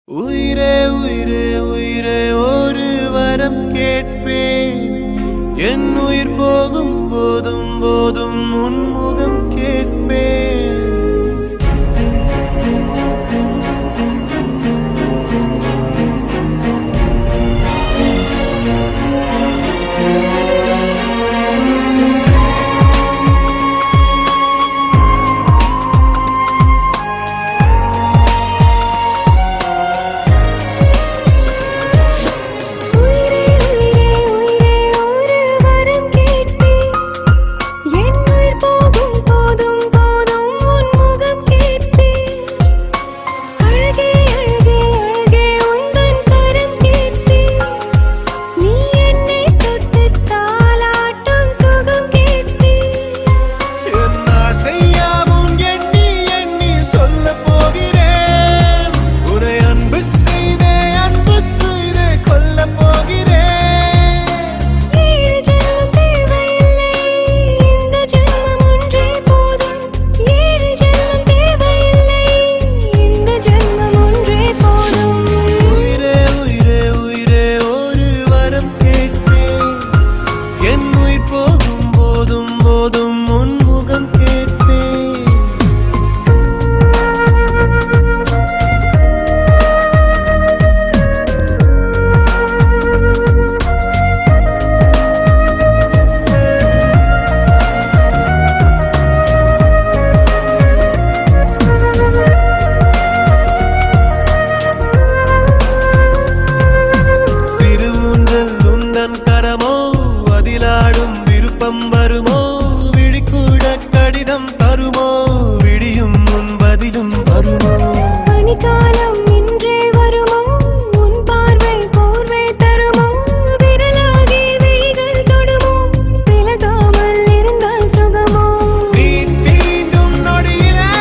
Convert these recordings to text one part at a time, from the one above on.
உயிரே உயிரே உயிரே ஒரு வரம் கேட்பேன் என் உயிர் போகும் போதும் போதும் உன்முகம் கேட்பேன் வருமோ விழிக்கூட கடிதம் தருமோ விடியும் முன் பதிலும் வருமோ பனிக்காலம் இன்றே வருமோ உன் பார்வை போர்வை தருமோ விரலாகி விழிகள் தொடுமோ விலகாமல் இருந்தால் சுகமோ தீண்டும் நொடியிலே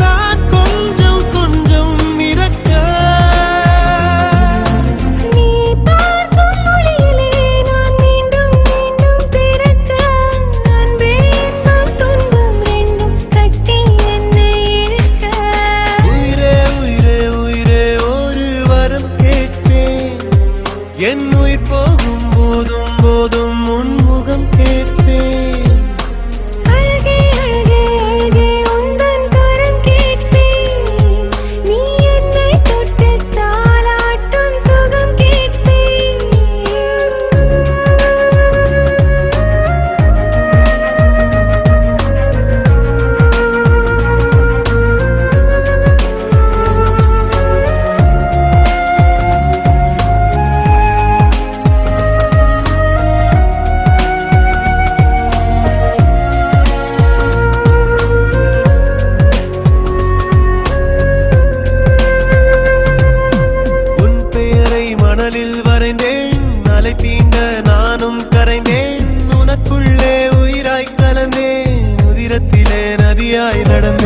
நான் கொஞ்சம் கொஞ்சம் இறக்க நீ பார்க்கும் மொழியிலே நான் மீண்டும் மீண்டும் பிறக்க அன்பே இன்பம் துன்பம் ரெண்டும் கட்டி என்னை இழுக்க உயிரே உயிரே உயிரே ஒரு வரம் கேட்பேன் என் உயிர் போகும் போதும் போதும் உன்முகம் கேட்பேன் அழகே அழகே அழகே உந்தன் கரம் கேட்பேன் நீ என்னை தொட்டு தாலாட்டும் சுகம் கேட்பேன் உன் பெயரை மணலில் வரைந்தேன் அலை தீண்ட நானும் கரைந்தேன் உனக்குள்ளே உயிராய் கலந்தேன் உதிரத்திலே நதியாய் நடந்தேன்